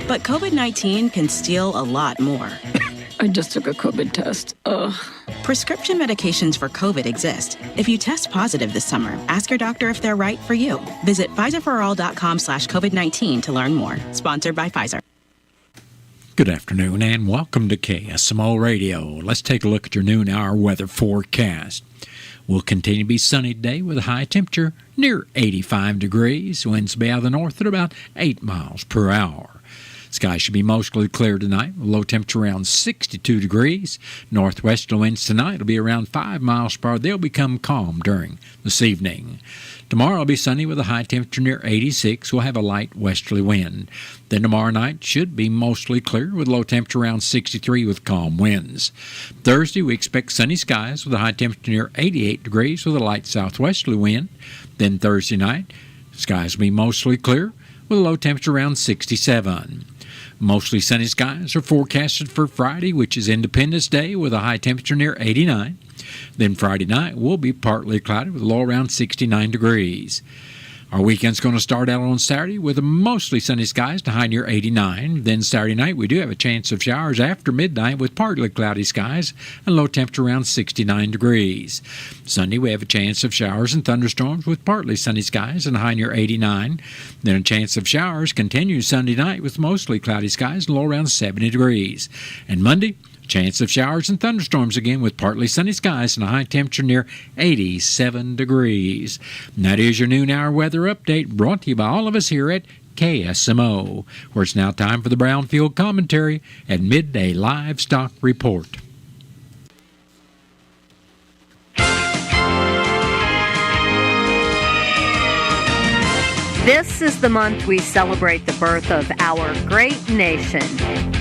But COVID-19 can steal a lot more. I just took a COVID test. Ugh. Prescription medications for COVID exist. If you test positive this summer, ask your doctor if they're right for you. Visit PfizerForAll.com/COVID-19 to learn more. Sponsored by Pfizer. Good afternoon and welcome to KSMO Radio. Let's take a look at your noon hour weather forecast. Will continue to be sunny today with a high temperature near 85 degrees. Winds will be out of the north at about 8 miles per hour. Sky should be mostly clear tonight, with low temperature around 62 degrees. Northwesterly winds tonight will be around 5 miles per hour. They'll become calm during this evening. Tomorrow will be sunny with a high temperature near 86. We'll have a light westerly wind. Then tomorrow night should be mostly clear with low temperature around 63 with calm winds. Thursday we expect sunny skies with a high temperature near 88 degrees with a light southwesterly wind. Then Thursday night, skies will be mostly clear with a low temperature around 67. Mostly sunny skies are forecasted for Friday, which is Independence Day, with a high temperature near 89. Then Friday night will be partly cloudy with a low around 69 degrees. Our weekend's going to start out on Saturday with mostly sunny skies to high near 89. Then Saturday night we do have a chance of showers after midnight with partly cloudy skies and low temperature around 69 degrees. Sunday we have a chance of showers and thunderstorms with partly sunny skies and high near 89. Then a chance of showers continues Sunday night with mostly cloudy skies and low around 70 degrees. And Monday, chance of showers and thunderstorms again with partly sunny skies and a high temperature near 87 degrees. And that is your noon hour weather update brought to you by all of us here at KSMO, where it's now time for the Brownfield Commentary and Midday Livestock Report. This is the month we celebrate the birth of our great nation.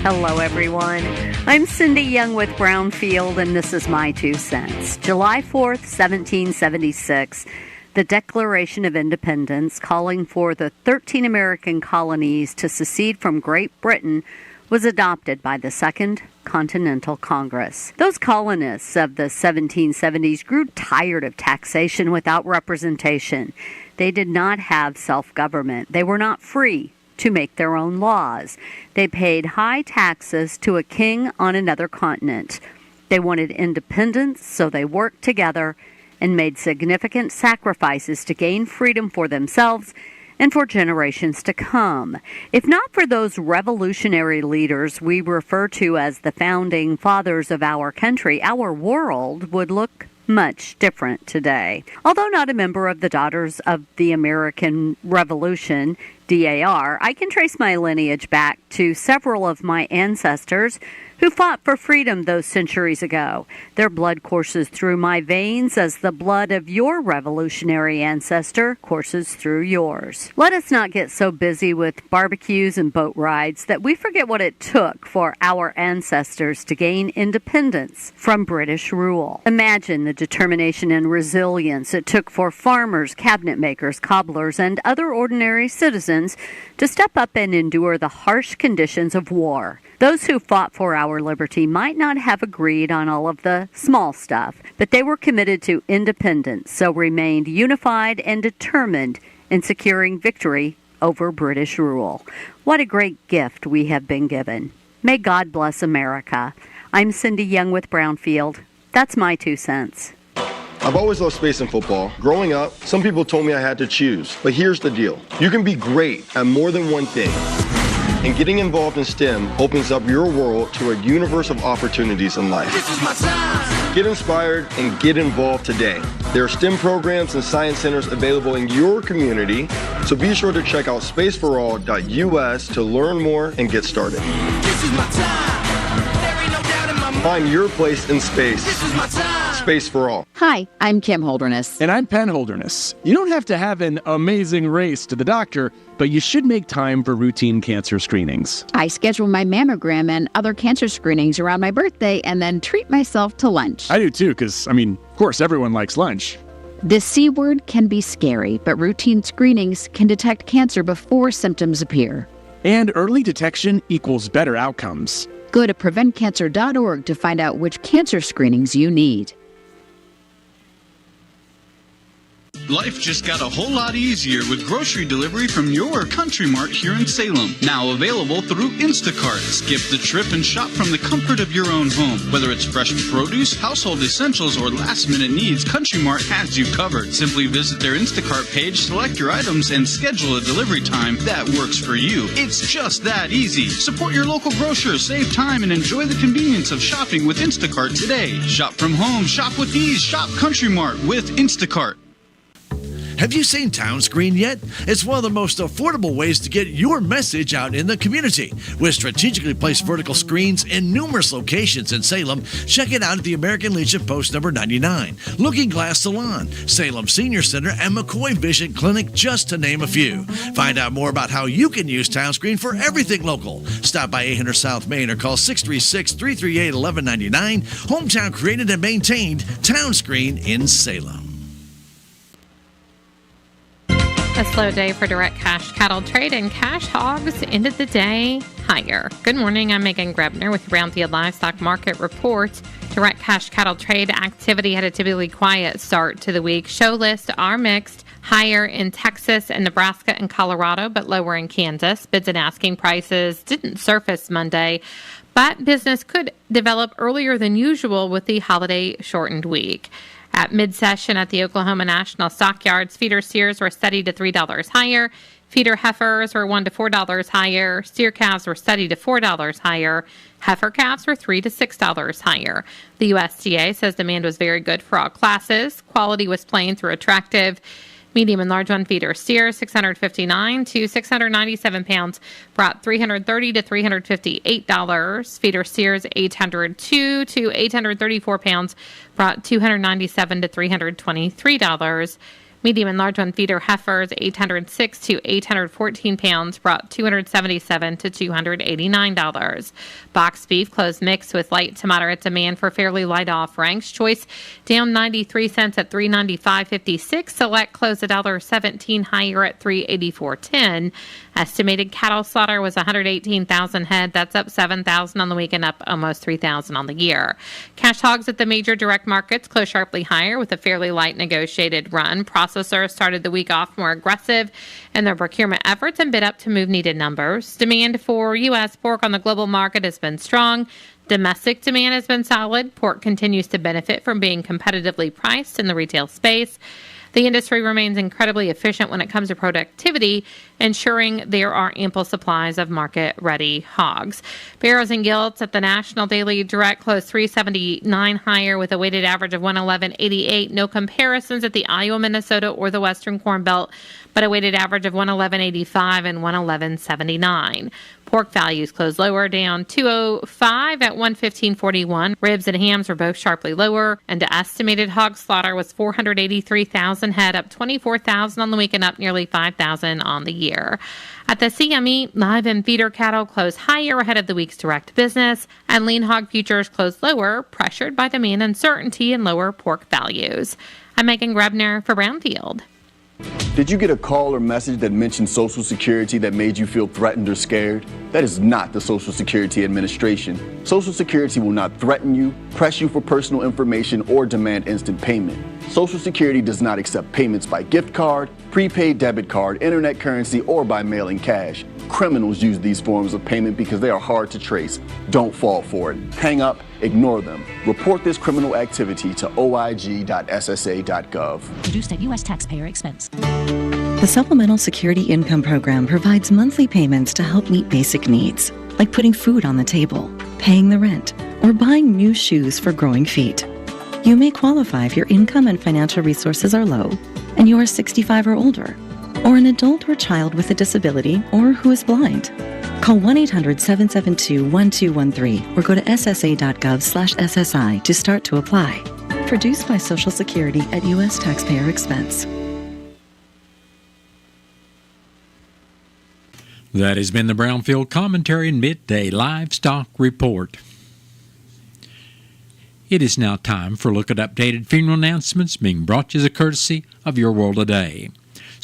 Hello, everyone. I'm Cindy Young with Brownfield, and this is my 2 cents. July 4th, 1776, the Declaration of Independence, calling for the 13 American colonies to secede from Great Britain, was adopted by the Second Continental Congress. Those colonists of the 1770s grew tired of taxation without representation. They did not have self-government. They were not free to make their own laws. They paid high taxes to a king on another continent. They wanted independence, so they worked together and made significant sacrifices to gain freedom for themselves and for generations to come. If not for those revolutionary leaders we refer to as the founding fathers of our country, our world would look much different today. Although not a member of the Daughters of the American Revolution, DAR, I can trace my lineage back to several of my ancestors who fought for freedom those centuries ago. Their blood courses through my veins as the blood of your revolutionary ancestor courses through yours. Let us not get so busy with barbecues and boat rides that we forget what it took for our ancestors to gain independence from British rule. Imagine the determination and resilience it took for farmers, cabinet makers, cobblers, and other ordinary citizens to step up and endure the harsh conditions of war. Those who fought for our liberty might not have agreed on all of the small stuff, but they were committed to independence, so remained unified and determined in securing victory over British rule. What a great gift we have been given. May God bless America. I'm Cindy Young with Brownfield. That's my 2 cents. I've always loved space and football. Growing up, some people told me I had to choose. But here's the deal. You can be great at more than one thing. And getting involved in STEM opens up your world to a universe of opportunities in life. This is my time. Get inspired and get involved today. There are STEM programs and science centers available in your community, so be sure to check out spaceforall.us to learn more and get started. This is my time. There ain't no doubt in my mind. Find your place in space. This is my time. Space for All. Hi, I'm Kim Holderness. And I'm Penn Holderness. You don't have to have an amazing race to the doctor, but you should make time for routine cancer screenings. I schedule my mammogram and other cancer screenings around my birthday and then treat myself to lunch. I do too, because, of course, everyone likes lunch. The C word can be scary, but routine screenings can detect cancer before symptoms appear. And early detection equals better outcomes. Go to preventcancer.org to find out which cancer screenings you need. Life just got a whole lot easier with grocery delivery from your Country Mart here in Salem. Now available through Instacart. Skip the trip and shop from the comfort of your own home. Whether it's fresh produce, household essentials, or last-minute needs, Country Mart has you covered. Simply visit their Instacart page, select your items, and schedule a delivery time that works for you. It's just that easy. Support your local grocer, save time, and enjoy the convenience of shopping with Instacart today. Shop from home, shop with ease, shop Country Mart with Instacart. Have you seen Town Screen yet? It's one of the most affordable ways to get your message out in the community. With strategically placed vertical screens in numerous locations in Salem, check it out at the American Legion Post number 99, Looking Glass Salon, Salem Senior Center, and McCoy Vision Clinic, just to name a few. Find out more about how you can use Town Screen for everything local. Stop by 800 South Main or call 636-338-1199. Hometown created and maintained, Town Screen in Salem. A slow day for direct cash cattle trade, and cash hogs ended the day higher. Good morning, I'm Megan Grebner with Brownfield Livestock Market Report. Direct cash cattle trade activity had a typically quiet start to the week. Show lists are mixed, higher in Texas and Nebraska and Colorado, but lower in Kansas. Bids and asking prices didn't surface Monday, but business could develop earlier than usual with the holiday shortened week. At mid-session at the Oklahoma National Stockyards, feeder steers were steady to $3 higher. Feeder heifers were $1 to $4 higher. Steer calves were steady to $4 higher. Heifer calves were $3 to $6 higher. The USDA says demand was very good for all classes. Quality was plain through attractive. Medium and large one feeder steers, 659 to 697 pounds, brought $330 to $358. Feeder steers, 802 to 834 pounds, brought $297 to $323. Medium and large one feeder heifers, 806 to 814 pounds, brought $277 to $289. Box beef closed mixed with light to moderate demand for fairly light offerings. Choice down 93 cents at $395.56. Select closed $1.17 higher at $384.10. Estimated cattle slaughter was 118,000 head. That's up 7,000 on the week and up almost 3,000 on the year. Cash hogs at the major direct markets closed sharply higher with a fairly light negotiated run. Processors started the week off more aggressive in their procurement efforts and bid up to move needed numbers. Demand for U.S. pork on the global market has been strong. Domestic demand has been solid. Pork continues to benefit from being competitively priced in the retail space. The industry remains incredibly efficient when it comes to productivity, ensuring there are ample supplies of market-ready hogs. Barrows and gilts at the National Daily Direct closed 379 higher with a weighted average of 111.88. No comparisons at the Iowa, Minnesota, or the Western Corn Belt, but a weighted average of 111.85 and 111.79. Pork values closed lower, down $205 at $115.41. Ribs and hams were both sharply lower, and the estimated hog slaughter was 483,000 head, up 24,000 on the week and up nearly 5,000 on the year. At the CME, live and feeder cattle closed higher ahead of the week's direct business, and lean hog futures closed lower, pressured by demand uncertainty and lower pork values. I'm Megan Grebner for Brownfield. Did you get a call or message that mentioned Social Security that made you feel threatened or scared? That is not the Social Security Administration. Social Security will not threaten you, press you for personal information, or demand instant payment. Social Security does not accept payments by gift card, prepaid debit card, internet currency, or by mailing cash. Criminals use these forms of payment because they are hard to trace. Don't fall for it. Hang up, ignore them. Report this criminal activity to oig.ssa.gov. Produced at U.S. taxpayer expense. The Supplemental Security Income Program provides monthly payments to help meet basic needs, like putting food on the table, paying the rent, or buying new shoes for growing feet. You may qualify if your income and financial resources are low, and you are 65 or older, or an adult or child with a disability, or who is blind. Call 1-800-772-1213 or go to ssa.gov/SSI to start to apply. Produced by Social Security at U.S. taxpayer expense. That has been the Brownfield Commentary and Midday Livestock Report. It is now time for a look at updated funeral announcements being brought to you as a courtesy of Your World Today.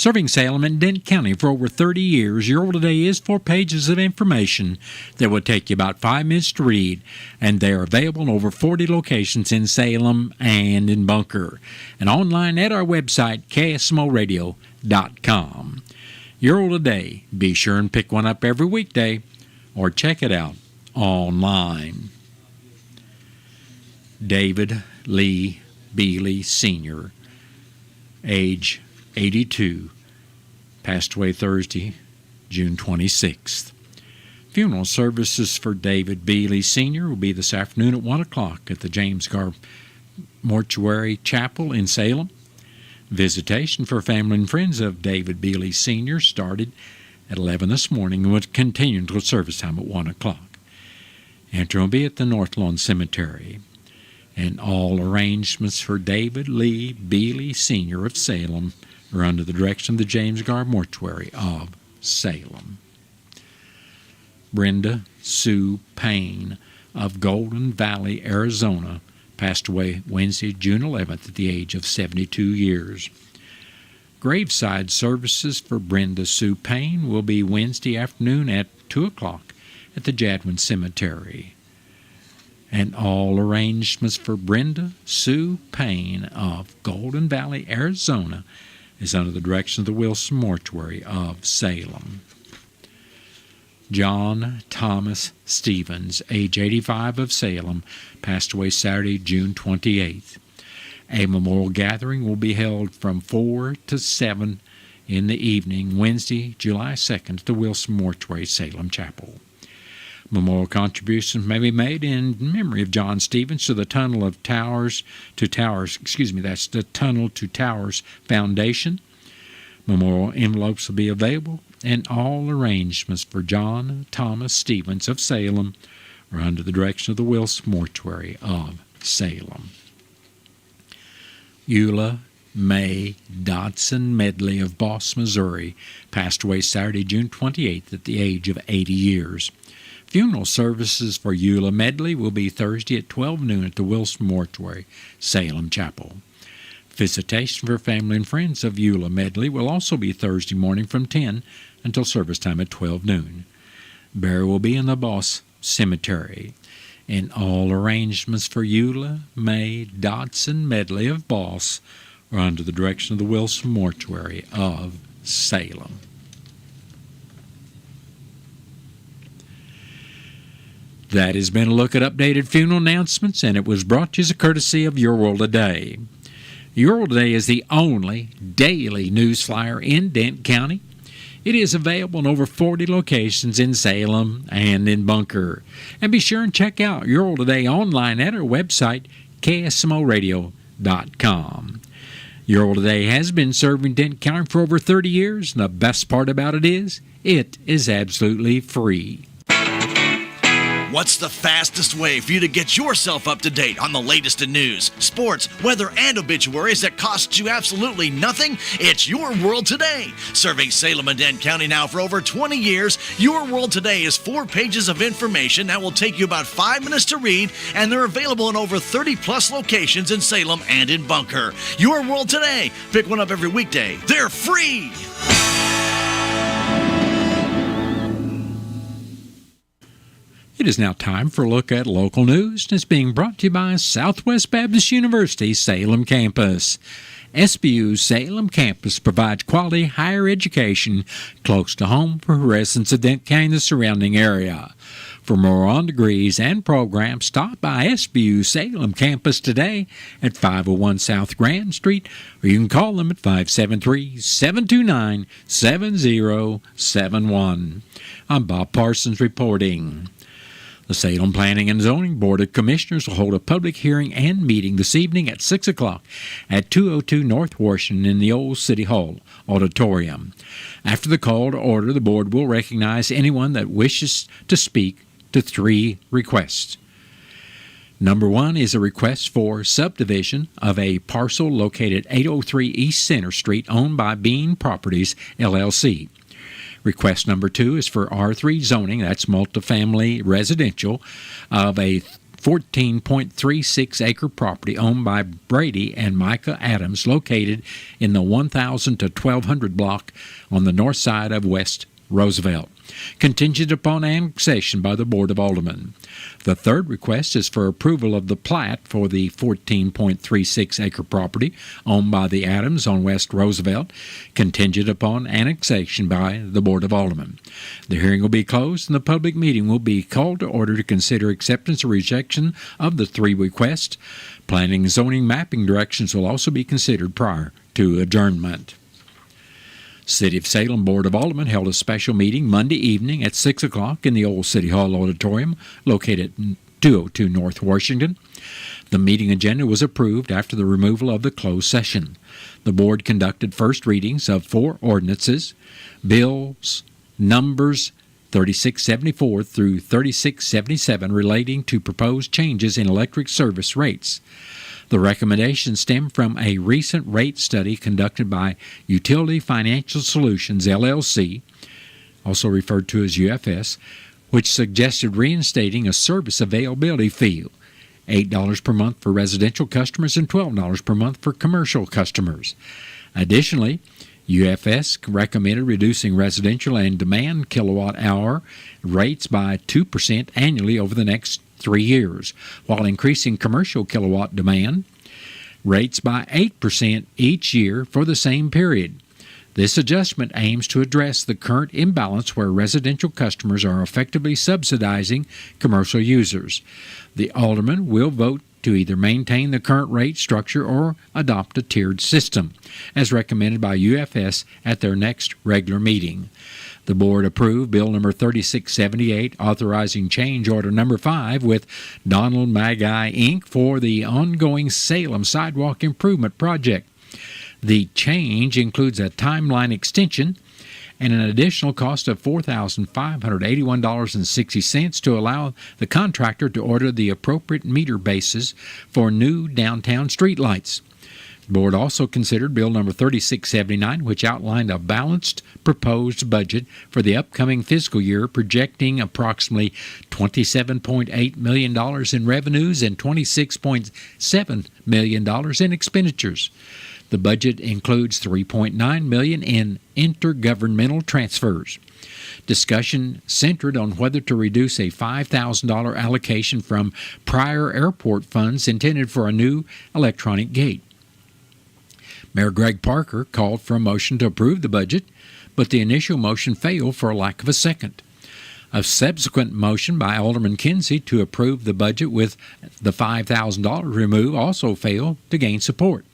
Serving Salem and Dent County for over 30 years, Your World Today is 4 pages of information that will take you about 5 minutes to read, and they are available in over 40 locations in Salem and in Bunker, and online at our website, KSMOradio.com. Your World Today. Be sure and pick one up every weekday or check it out online. David Lee Bealey Sr., age 82, passed away Thursday, June 26th. Funeral services for David Bealey Sr. will be this afternoon at 1 o'clock at the James Garb Mortuary Chapel in Salem. Visitation for family and friends of David Bealey Sr. started at 11 this morning and would continue until service time at 1 o'clock. Entry will be at the North Lawn Cemetery. And all arrangements for David Lee Bealey Sr. of Salem are under the direction of the James Garb Mortuary of Salem. Brenda Sue Payne of Golden Valley, Arizona, passed away Wednesday, June 11th at the age of 72 years. Graveside services for Brenda Sue Payne will be Wednesday afternoon at 2 o'clock at the Jadwin Cemetery. And all arrangements for Brenda Sue Payne of Golden Valley, Arizona, is under the direction of the Wilson Mortuary of Salem. John Thomas Stevens, age 85 of Salem, passed away Saturday, June 28th. A memorial gathering will be held from 4 to 7 in the evening, Wednesday, July 2nd, at the Wilson Mortuary, Salem Chapel. Memorial contributions may be made in memory of John Stevens to the Tunnel to Towers Foundation. Memorial envelopes will be available, and all arrangements for John Thomas Stevens of Salem are under the direction of the Wilson Mortuary of Salem. Eula Mae Dodson Medley of Boss, Missouri, passed away Saturday, June 28th at the age of 80 years. Funeral services for Eula Medley will be Thursday at 12 noon at the Wilson Mortuary, Salem Chapel. Visitation for family and friends of Eula Medley will also be Thursday morning from 10 until service time at 12 noon. Burial will be in the Boss Cemetery. And all arrangements for Eula Mae Dodson Medley of Boss are under the direction of the Wilson Mortuary of Salem. That has been a look at updated funeral announcements, and it was brought to you as a courtesy of Your World Today. Your World Today is the only daily news flyer in Dent County. It is available in over 40 locations in Salem and in Bunker. And be sure and check out Your World Today online at our website, KSMOradio.com. Your World Today has been serving Dent County for over 30 years, and the best part about it is absolutely free. What's the fastest way for you to get yourself up to date on the latest in news, sports, weather, and obituaries that costs you absolutely nothing? It's Your World Today. Serving Salem and Dent County now for over 20 years, Your World Today is 4 pages of information that will take you about 5 minutes to read, and they're available in over 30-plus locations in Salem and in Bunker. Your World Today. Pick one up every weekday. They're free! It is now time for a look at local news, and it's being brought to you by Southwest Baptist University Salem Campus. SBU's Salem Campus provides quality higher education close to home for residents of Dent County and the surrounding area. For more on degrees and programs, stop by SBU Salem Campus today at 501 South Grand Street, or you can call them at 573-729-7071. I'm Bob Parsons reporting. The Salem Planning and Zoning Board of Commissioners will hold a public hearing and meeting this evening at 6 o'clock at 202 North Washington in the old City Hall auditorium. After the call to order, the board will recognize anyone that wishes to speak to 3 requests. Number 1 is a request for subdivision of a parcel located at 803 East Center Street owned by Bean Properties, LLC. Request number 2 is for R3 zoning, that's multifamily residential, of a 14.36-acre property owned by Brady and Micah Adams located in the 1000 to 1200 block on the north side of West Roosevelt, contingent upon annexation by the Board of Aldermen. The third request is for approval of the plat for the 14.36-acre property owned by the Adams on West Roosevelt, contingent upon annexation by the Board of Aldermen. The hearing will be closed and the public meeting will be called to order to consider acceptance or rejection of the three requests. Planning and zoning mapping directions will also be considered prior to adjournment. City of Salem Board of Aldermen held a special meeting Monday evening at 6 o'clock in the old City Hall auditorium located at 202 North Washington. The meeting agenda was approved after the removal of the closed session. The board conducted first readings of 4 ordinances, bills, numbers 3674 through 3677 relating to proposed changes in electric service rates. The recommendations stem from a recent rate study conducted by Utility Financial Solutions, LLC, also referred to as UFS, which suggested reinstating a service availability fee, $8 per month for residential customers and $12 per month for commercial customers. Additionally, UFS recommended reducing residential and demand kilowatt-hour rates by 2% annually over the next 3 years, while increasing commercial kilowatt demand rates by 8% each year for the same period. This adjustment aims to address the current imbalance where residential customers are effectively subsidizing commercial users. The aldermen will vote to either maintain the current rate structure or adopt a tiered system, as recommended by UFS at their next regular meeting. The board approved Bill number 3678, authorizing change order number 5 with Donald Magai, Inc. for the ongoing Salem Sidewalk Improvement Project. The change includes a timeline extension and an additional cost of $4,581.60 to allow the contractor to order the appropriate meter bases for new downtown streetlights. The board also considered Bill number 3679, which outlined a balanced proposed budget for the upcoming fiscal year, projecting approximately $27.8 million in revenues and $26.7 million in expenditures. The budget includes $3.9 million in intergovernmental transfers. Discussion centered on whether to reduce a $5,000 allocation from prior airport funds intended for a new electronic gate. Mayor Greg Parker called for a motion to approve the budget, but the initial motion failed for lack of a second. A subsequent motion by Alderman Kinsey to approve the budget with the $5,000 removed also failed to gain support.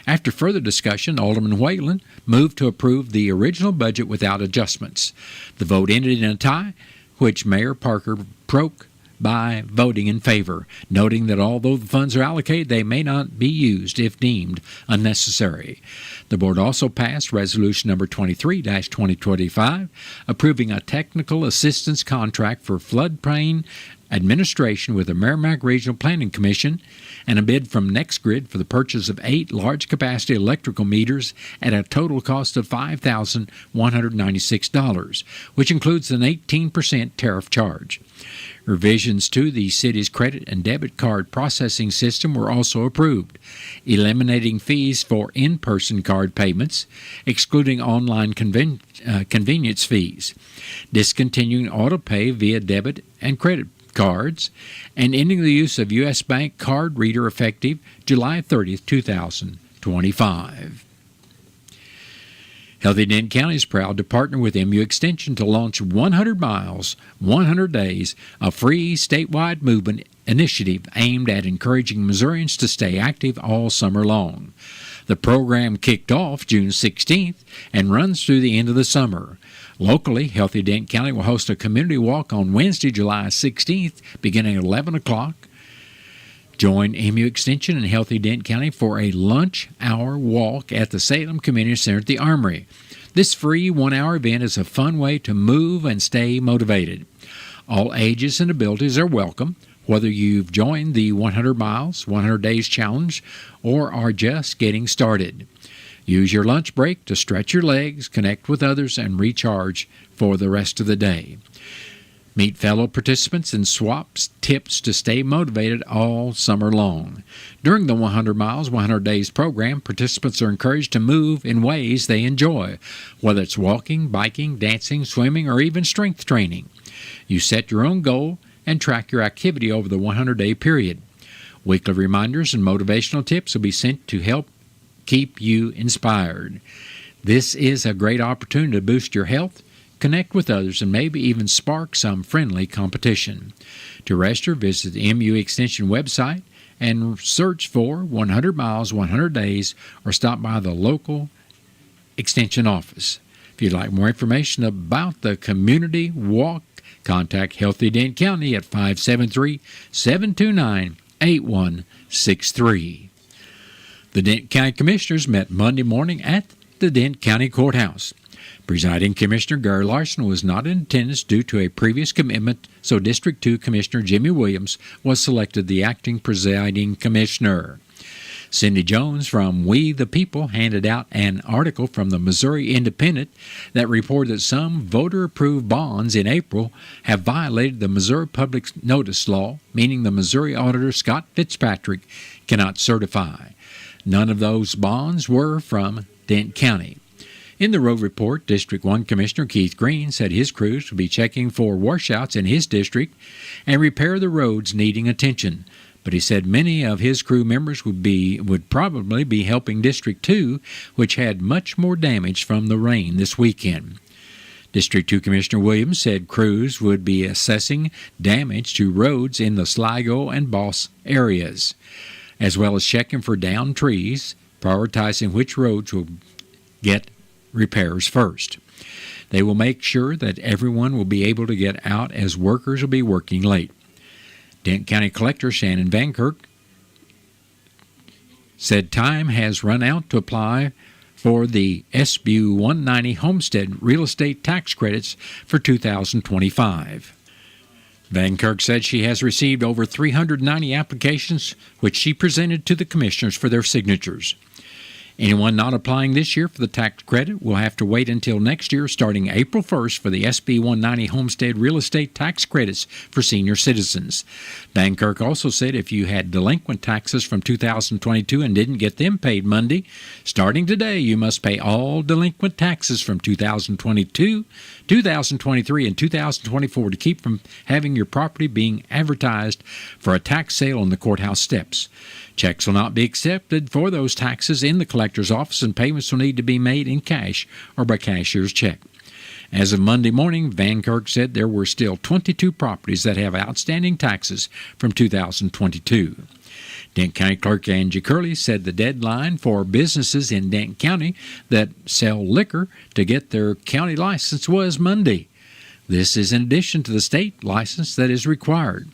After further discussion, Alderman Whalen moved to approve the original budget without adjustments. The vote ended in a tie, which Mayor Parker broke by voting in favor, noting that although the funds are allocated, they may not be used if deemed unnecessary. The board also passed Resolution number 23-2025, approving a technical assistance contract for floodplain administration with the Merrimack Regional Planning Commission and a bid from NextGrid for the purchase of 8 large-capacity electrical meters at a total cost of $5,196, which includes an 18% tariff charge. Revisions to the city's credit and debit card processing system were also approved, eliminating fees for in-person card payments, excluding online convenience fees, discontinuing auto pay via debit and credit cards, and ending the use of U.S. Bank card reader effective July 30, 2025. Healthy Dent County is proud to partner with MU Extension to launch 100 Miles, 100 Days, a free statewide movement initiative aimed at encouraging Missourians to stay active all summer long. The program kicked off June 16th and runs through the end of the summer. Locally, Healthy Dent County will host a community walk on Wednesday, July 16th, beginning at 11 o'clock. Join MU Extension and Healthy Dent County for a lunch hour walk at the Salem Community Center at the Armory. This free 1-hour event is a fun way to move and stay motivated. All ages and abilities are welcome, whether you've joined the 100 Miles, 100 Days Challenge, or are just getting started. Use your lunch break to stretch your legs, connect with others, and recharge for the rest of the day. Meet fellow participants and swap tips to stay motivated all summer long. During the 100 Miles, 100 Days program, participants are encouraged to move in ways they enjoy, whether it's walking, biking, dancing, swimming, or even strength training. You set your own goal and track your activity over the 100-day period. Weekly reminders and motivational tips will be sent to help keep you inspired. This is a great opportunity to boost your health, connect with others, and maybe even spark some friendly competition. To register, visit the MU Extension website and search for 100 Miles, 100 Days, or stop by the local Extension office. If you'd like more information about the community walk, contact Healthy Dent County at 573-729-8163. The Dent County Commissioners met Monday morning at the Dent County Courthouse. Presiding Commissioner Gary Larson was not in attendance due to a previous commitment, so District 2 Commissioner Jimmy Williams was selected the acting presiding commissioner. Cindy Jones from We the People handed out an article from the Missouri Independent that reported that some voter-approved bonds in April have violated the Missouri Public Notice Law, meaning the Missouri Auditor Scott Fitzpatrick cannot certify. None of those bonds were from Dent County. In the road report, District 1 Commissioner Keith Green said his crews will be checking for washouts in his district and repair the roads needing attention. But he said many of his crew members would probably be helping District 2, which had much more damage from the rain this weekend. District 2 Commissioner Williams said crews would be assessing damage to roads in the Sligo and Boss areas, as well as checking for downed trees, prioritizing which roads will get repairs first. They will make sure that everyone will be able to get out as workers will be working late. Dent County Collector Shannon Van Kirk said time has run out to apply for the SBU 190 homestead real estate tax credits for 2025. Van Kirk said she has received over 390 applications, which she presented to the commissioners for their signatures. Anyone not applying this year for the tax credit will have to wait until next year, starting April 1st, for the SB 190 homestead real estate tax credits for senior citizens. Van Kirk also said if you had delinquent taxes from 2022 and didn't get them paid Monday, starting today you must pay all delinquent taxes from 2022, 2023, and 2024 to keep from having your property being advertised for a tax sale on the courthouse steps. Checks will not be accepted for those taxes in the collector's office, and payments will need to be made in cash or by cashier's check. As of Monday morning, Van Kirk said there were still 22 properties that have outstanding taxes from 2022. Dent County Clerk Angie Curley said the deadline for businesses in Dent County that sell liquor to get their county license was Monday. This is in addition to the state license that is required.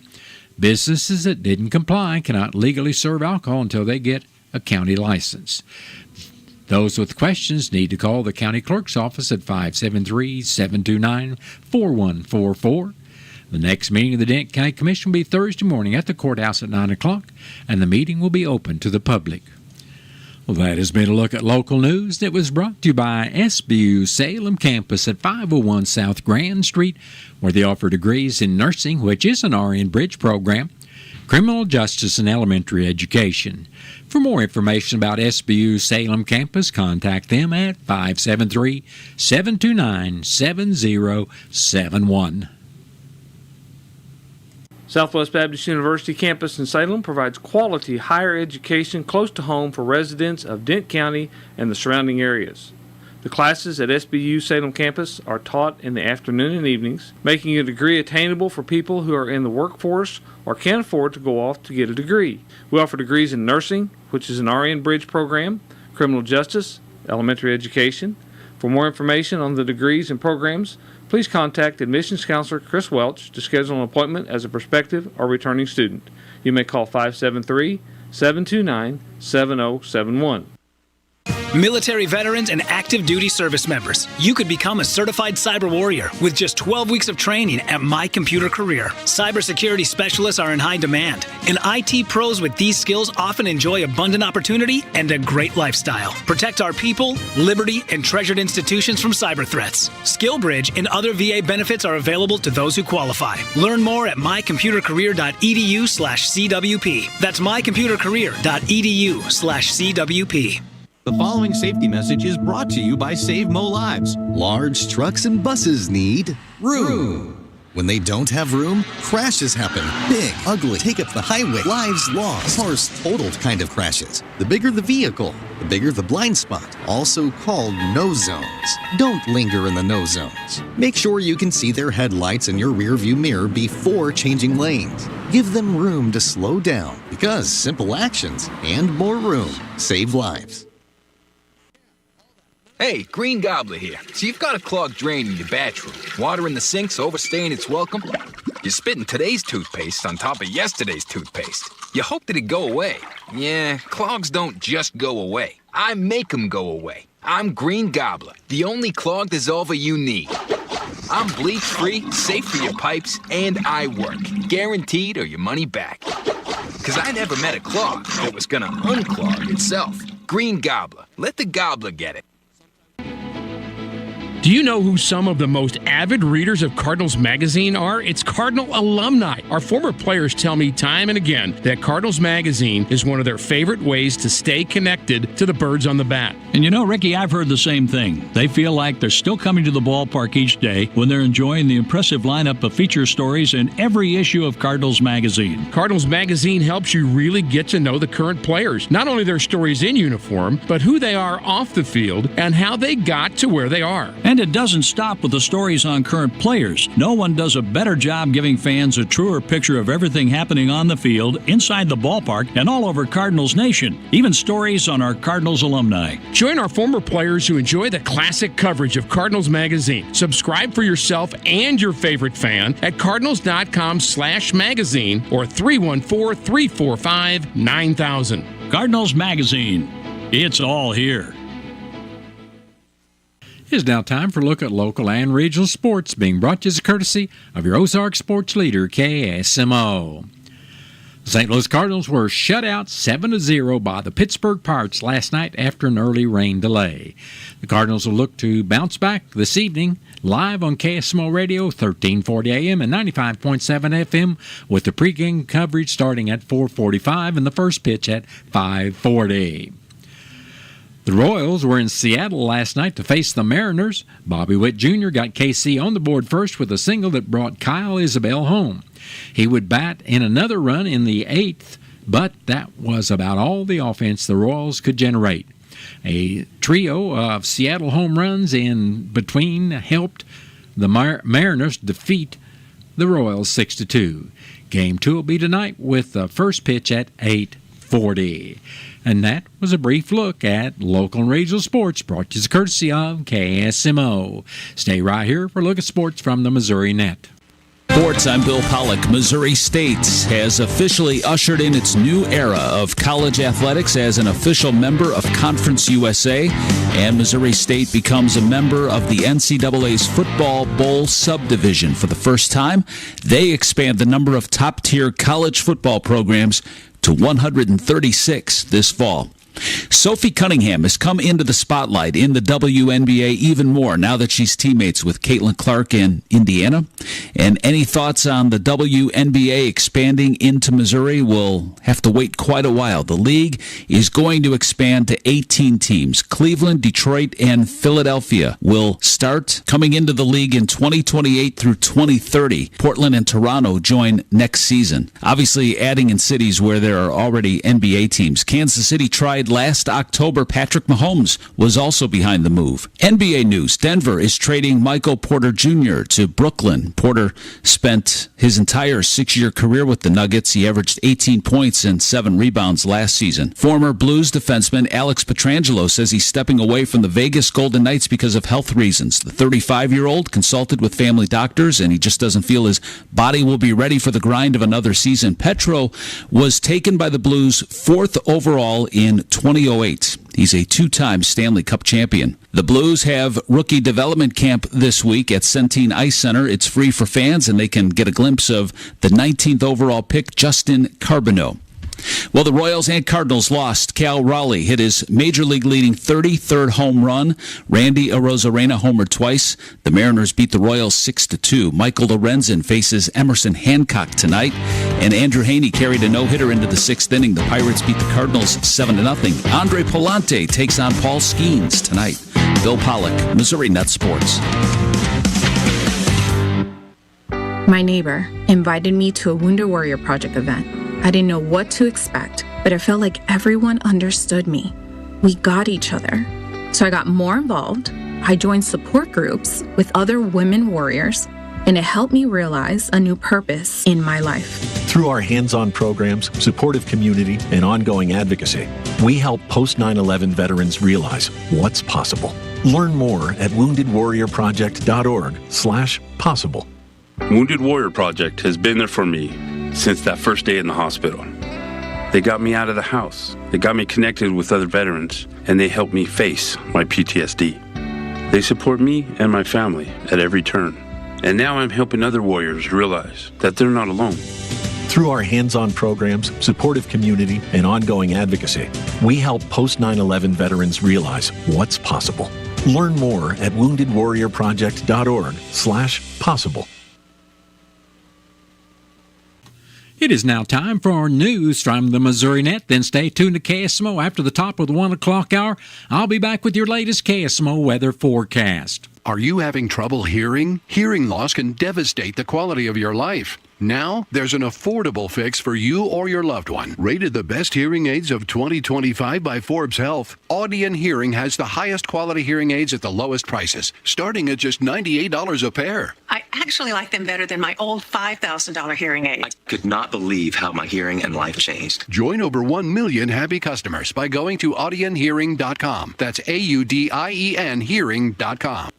Businesses that didn't comply cannot legally serve alcohol until they get a county license. Those with questions need to call the county clerk's office at 573-729-4144. The next meeting of the Dent County Commission will be Thursday morning at the courthouse at 9 o'clock, and the meeting will be open to the public. Well, that has been a look at local news that was brought to you by SBU Salem Campus at 501 South Grand Street, where they offer degrees in nursing, which is an RN Bridge program, criminal justice, and elementary education. For more information about SBU Salem Campus, contact them at 573-729-7071. Southwest Baptist University campus in Salem provides quality higher education close to home for residents of Dent County and the surrounding areas. The classes at SBU Salem campus are taught in the afternoon and evenings, making a degree attainable for people who are in the workforce or can't afford to go off to get a degree. We offer degrees in nursing, which is an RN Bridge program, criminal justice, elementary education. For more information on the degrees and programs, please contact admissions counselor Chris Welch to schedule an appointment as a prospective or returning student. You may call 573-729-7071. Military veterans and active duty service members, you could become a certified cyber warrior with just 12 weeks of training at My Computer Career. Cybersecurity specialists are in high demand, and IT pros with these skills often enjoy abundant opportunity and a great lifestyle. Protect our people, liberty, and treasured institutions from cyber threats. SkillBridge and other VA benefits are available to those who qualify. Learn more at mycomputercareer.edu/CWP. That's mycomputercareer.edu/CWP. The following safety message is brought to you by KSMO Lives. Large trucks and buses need room. When they don't have room, crashes happen. Big, ugly, take up the highway, lives lost, cars totaled kind of crashes. The bigger the vehicle, the bigger the blind spot, also called no zones. Don't linger in the no zones. Make sure you can see their headlights in your rearview mirror before changing lanes. Give them room to slow down, because simple actions and more room save lives. Hey, Green Gobbler here. So you've got a clogged drain in your bathroom. Water in the sink's overstaying its welcome. You're spitting today's toothpaste on top of yesterday's toothpaste. You hope that it go away. Yeah, clogs don't just go away. I make them go away. I'm Green Gobbler, the only clog dissolver you need. I'm bleach-free, safe for your pipes, and I work. Guaranteed or your money back. Because I never met a clog that was gonna unclog itself. Green Gobbler. Let the gobbler get it. Do you know who some of the most avid readers of Cardinals Magazine are? It's Cardinal alumni. Our former players tell me time and again that Cardinals Magazine is one of their favorite ways to stay connected to the birds on the bat. And you know, Ricky, I've heard the same thing. They feel like they're still coming to the ballpark each day when they're enjoying the impressive lineup of feature stories in every issue of Cardinals Magazine. Cardinals Magazine helps you really get to know the current players, not only their stories in uniform, but who they are off the field and how they got to where they are. And it doesn't stop with the stories on current players. No one does a better job giving fans a truer picture of everything happening on the field, inside the ballpark, and all over Cardinals Nation. Even stories on our Cardinals alumni. Join our former players who enjoy the classic coverage of Cardinals Magazine. Subscribe for yourself and your favorite fan at cardinals.com/magazine or 314-345-9000. Cardinals Magazine. It's all here. It is now time for a look at local and regional sports, being brought to you as a courtesy of your Ozark sports leader, KSMO. The St. Louis Cardinals were shut out 7-0 by the Pittsburgh Pirates last night after an early rain delay. The Cardinals will look to bounce back this evening live on KSMO Radio, 1340 AM and 95.7 FM, with the pregame coverage starting at 4:45 and the first pitch at 5:40. The Royals were in Seattle last night to face the Mariners. Bobby Witt Jr. got KC on the board first with a single that brought Kyle Isabel home. He would bat in another run in the 8th, but that was about all the offense the Royals could generate. A trio of Seattle home runs in between helped the Mariners defeat the Royals 6-2. Game 2 will be tonight with the first pitch at 8:40. And that was a brief look at local and regional sports brought to you as a courtesy of KSMO. Stay right here for a look at sports from the Missouri Net. Sports, I'm Bill Pollock. Missouri State has officially ushered in its new era of college athletics as an official member of Conference USA, and Missouri State becomes a member of the NCAA's Football Bowl subdivision. For the first time, they expand the number of top-tier college football programs to 136 this fall. Sophie Cunningham has come into the spotlight in the WNBA even more now that she's teammates with Caitlin Clark in Indiana. And any thoughts on the WNBA expanding into Missouri? We'll have to wait quite a while. The league is going to expand to 18 teams. Cleveland, Detroit, and Philadelphia will start coming into the league in 2028 through 2030. Portland and Toronto join next season. Obviously, adding in cities where there are already NBA teams. Kansas City tried last October. Patrick Mahomes was also behind the move. NBA news. Denver is trading Michael Porter Jr. to Brooklyn. Porter spent his entire 6-year career with the Nuggets. He averaged 18 points and 7 rebounds last season. Former Blues defenseman Alex Pietrangelo says he's stepping away from the Vegas Golden Knights because of health reasons. The 35-year-old consulted with family doctors, and he just doesn't feel his body will be ready for the grind of another season. Petro was taken by the Blues 4th overall in 2008. He's a two-time Stanley Cup champion. The Blues have rookie development camp this week at Centene Ice Center. It's free for fans, and they can get a glimpse of the 19th overall pick, Justin Carbonneau. Well, the Royals and Cardinals lost. Cal Raleigh hit his Major League leading 33rd home run. Randy Arozarena homered twice. The Mariners beat the Royals 6-2. Michael Lorenzen faces Emerson Hancock tonight. And Andrew Haney carried a no-hitter into the sixth inning. The Pirates beat the Cardinals 7-0. Andre Palante takes on Paul Skeens tonight. Bill Pollock, Missouri Net Sports. My neighbor invited me to a Wounded Warrior Project event. I didn't know what to expect, but I felt like everyone understood me. We got each other. So I got more involved. I joined support groups with other women warriors, and it helped me realize a new purpose in my life. Through our hands-on programs, supportive community, and ongoing advocacy, we help post-9/11 veterans realize what's possible. Learn more at woundedwarriorproject.org/possible. Wounded Warrior Project has been there for me since that first day in the hospital. They got me out of the house. They got me connected with other veterans, and they helped me face my PTSD. They support me and my family at every turn. And now I'm helping other warriors realize that they're not alone. Through our hands-on programs, supportive community, and ongoing advocacy, we help post-9/11 veterans realize what's possible. Learn more at woundedwarriorproject.org/possible. It is now time for our news from the Missouri Net. Then stay tuned to KSMO after the top of the 1 o'clock hour. I'll be back with your latest KSMO weather forecast. Are you having trouble hearing? Hearing loss can devastate the quality of your life. Now, there's an affordable fix for you or your loved one. Rated the best hearing aids of 2025 by Forbes Health, Audion Hearing has the highest quality hearing aids at the lowest prices, starting at just $98 a pair. I actually like them better than my old $5,000 hearing aid. I could not believe how my hearing and life changed. Join over 1 million happy customers by going to audionhearing.com. That's AUDIEN hearing.com.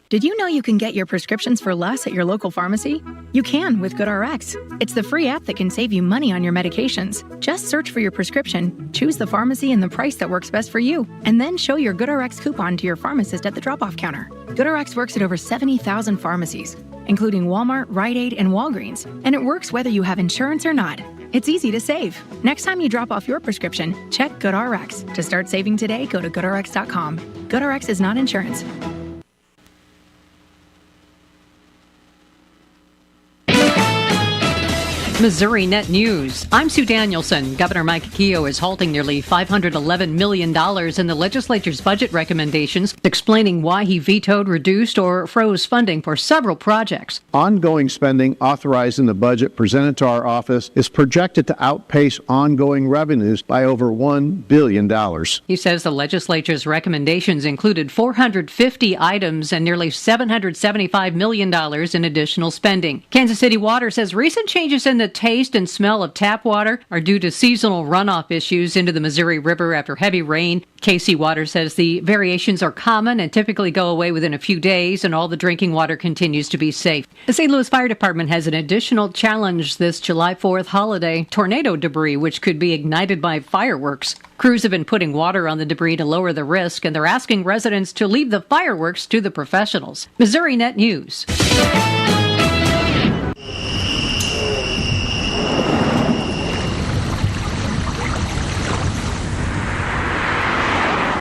Did you know you can get your prescriptions for less at your local pharmacy? You can with GoodRx. It's the free app that can save you money on your medications. Just search for your prescription, choose the pharmacy and the price that works best for you, and then show your GoodRx coupon to your pharmacist at the drop-off counter. GoodRx works at over 70,000 pharmacies, including Walmart, Rite Aid, and Walgreens, and it works whether you have insurance or not. It's easy to save. Next time you drop off your prescription, check GoodRx. To start saving today, go to GoodRx.com. GoodRx is not insurance. Missouri Net News. I'm Sue Danielson. Governor Mike Keogh is halting nearly $511 million in the legislature's budget recommendations, explaining why he vetoed, reduced, or froze funding for several projects. Ongoing spending authorized in the budget presented to our office is projected to outpace ongoing revenues by over $1 billion. He says the legislature's recommendations included 450 items and nearly $775 million in additional spending. Kansas City Water says recent changes in the taste and smell of tap water are due to seasonal runoff issues into the Missouri River after heavy rain. KC Water says the variations are common and typically go away within a few days, and all the drinking water continues to be safe. The St. Louis Fire Department has an additional challenge this July 4th holiday: tornado debris, which could be ignited by fireworks. Crews have been putting water on the debris to lower the risk, and they're asking residents to leave the fireworks to the professionals. Missouri Net News.